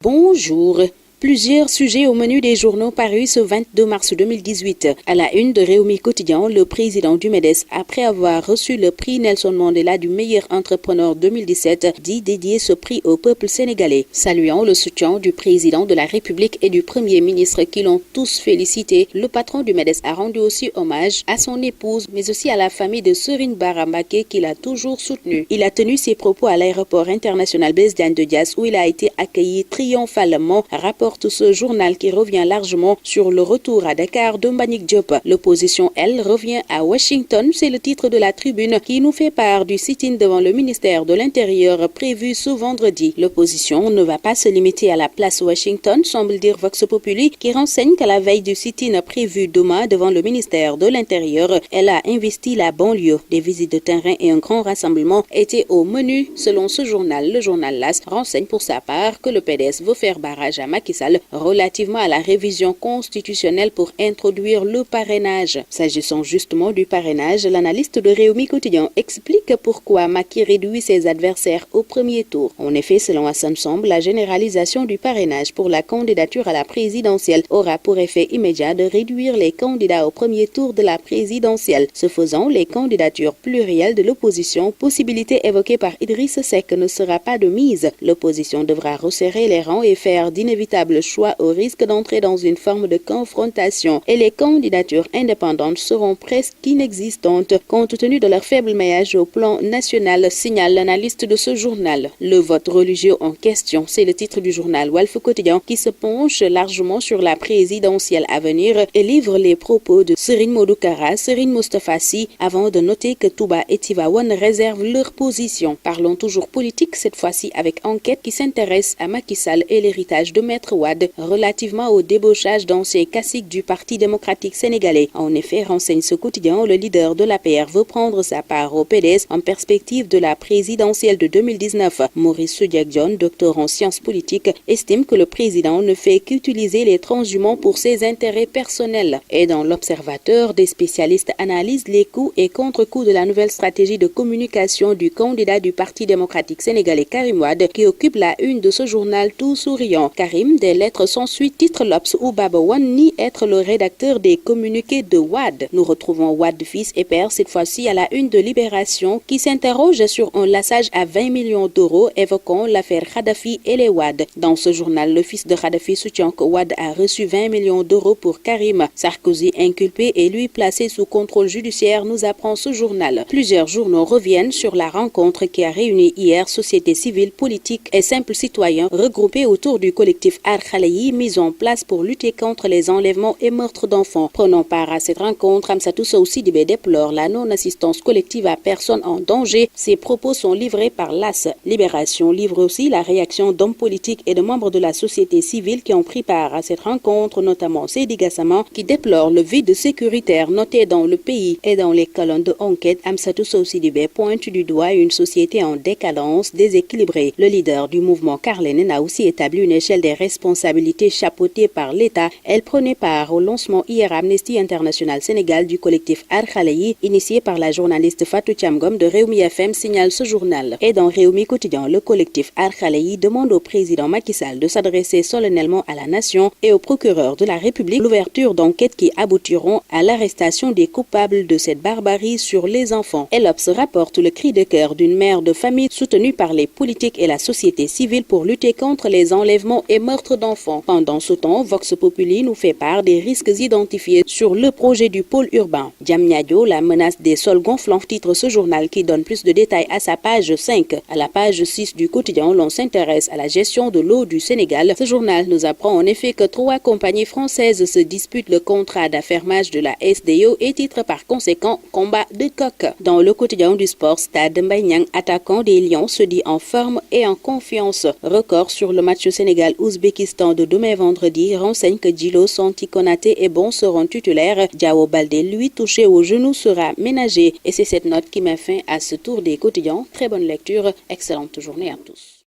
Bonjour. Plusieurs sujets au menu des journaux parus ce 22 mars 2018. À la une de Réumi Quotidien, le président du MEDES, après avoir reçu le prix Nelson Mandela du meilleur entrepreneur 2017, dit dédier ce prix au peuple sénégalais. Saluant le soutien du président de la République et du premier ministre qui l'ont tous félicité, le patron du MEDES a rendu aussi hommage à son épouse, mais aussi à la famille de Serigne Bara Mbacké qu'il a toujours soutenu. Il a tenu ses propos à l'aéroport international Blaise Diagne de Diass où il a été accueilli triomphalement, rapporte ce journal qui revient largement sur le retour à Dakar de Mbagnick Diop. L'opposition, elle, revient à Washington, c'est le titre de la tribune qui nous fait part du sit-in devant le ministère de l'Intérieur prévu ce vendredi. L'opposition ne va pas se limiter à la place Washington, semble dire Vox Populi, qui renseigne qu'à la veille du sit-in prévu demain devant le ministère de l'Intérieur, elle a investi la banlieue. Des visites de terrain et un grand rassemblement étaient au menu. Selon ce journal, le journal LAS renseigne pour sa part que le PDS veut faire barrage à Macky Sall relativement à la révision constitutionnelle pour introduire le parrainage. S'agissant justement du parrainage, l'analyste de Réumi Quotidien explique pourquoi Macky réduit ses adversaires au premier tour. En effet, selon Hassan Samb, la généralisation du parrainage pour la candidature à la présidentielle aura pour effet immédiat de réduire les candidats au premier tour de la présidentielle. Ce faisant, les candidatures plurielles de l'opposition, possibilité évoquée par Idriss Seck, ne sera pas de mise. L'opposition devra resserrer les rangs et faire d'inévitables choix au risque d'entrer dans une forme de confrontation et les candidatures indépendantes seront presque inexistantes compte tenu de leur faible maillage au plan national, signale l'analyste de ce journal. Le vote religieux en question, c'est le titre du journal Walf Quotidien qui se penche largement sur la présidentielle à venir et livre les propos de Serigne Modou Kara, Serigne Moustapha Sy avant de noter que Touba et Tivaouane réservent leur position. Parlons toujours politique cette fois-ci avec Enquête qui s'intéresse à Macky Sall et l'héritage de Maître Wade relativement au débauchage d'anciens caciques du Parti démocratique sénégalais. En effet, renseigne ce quotidien, le leader de l'APR veut prendre sa part au PDS en perspective de la présidentielle de 2019. Maurice Soudiak-Dione, docteur en sciences politiques, estime que le président ne fait qu'utiliser les transhumants pour ses intérêts personnels. Et dans l'Observateur, des spécialistes analysent les coups et contre-coups de la nouvelle stratégie de communication du candidat du Parti démocratique sénégalais Karim Wade qui occupe la une de ce journal tout souriant. Karim, des lettres sans suite, titre l'Obs où Baba Wane nie être le rédacteur des communiqués de Wade. Nous retrouvons Wade fils et père cette fois-ci à la une de Libération qui s'interroge sur un lassage à 20 millions d'euros évoquant l'affaire Kadhafi et les Wade. Dans ce journal, le fils de Kadhafi soutient que Wade a reçu 20 millions d'euros pour Karim. Sarkozy inculpé et lui placé sous contrôle judiciaire, nous apprend ce journal. Plusieurs journaux reviennent sur la rencontre qui a réuni hier société civile, politique et simples citoyens regroupés autour du collectif Aar Xale Yi mise en place pour lutter contre les enlèvements et meurtres d'enfants. Prenant part à cette rencontre, Amsatou Sow Sidibé déplore la non-assistance collective à personnes en danger. Ses propos sont livrés par l'AS. Libération livre aussi la réaction d'hommes politiques et de membres de la société civile qui ont pris part à cette rencontre, notamment Seydi Gassama, qui déplore le vide sécuritaire noté dans le pays. Et dans les colonnes de Enquête, Amsatou Sow Sidibé pointe du doigt une société en décadence, déséquilibrée. Le leader du mouvement Karlenen a aussi établi une échelle des responsabilités chapeautée par l'État. Elle prenait part au lancement hier à Amnesty International Sénégal du collectif Aar Xale Yi, initié par la journaliste Fatou Thiam Ngom de Réumi FM, signale ce journal. Et dans Réumi Quotidien, le collectif Aar Xale Yi demande au président Macky Sall de s'adresser solennellement à la nation et au procureur de la République l'ouverture d'enquêtes qui aboutiront à l'arrestation des coupables de cette barbarie sur les enfants. Et l'Obs rapporte le cri de cœur d'une mère de famille soutenue par les politiques et la société civile pour lutter contre les enlèvements et meurtres d'enfants. Pendant ce temps, Vox Populi nous fait part des risques identifiés sur le projet du pôle urbain. Diamniadio, la menace des sols gonflants, titre ce journal qui donne plus de détails à sa page 5. À la page 6 du quotidien, l'on s'intéresse à la gestion de l'eau du Sénégal. Ce journal nous apprend en effet que 3 compagnies françaises se disputent le contrat d'affermage de la SDO et titre par conséquent combat de coq. Dans le quotidien du sport, Stade Mbaye Niang, attaquant des Lions, se dit en forme et en confiance. Record sur le match Sénégal-Ouzbékistan de demain vendredi renseigne que Djilo, Santi Konaté et Bon seront titulaires. Diao Baldé, lui, touché au genou, sera ménagé. Et c'est cette note qui met fin à ce tour des quotidiens. Très bonne lecture, excellente journée à tous.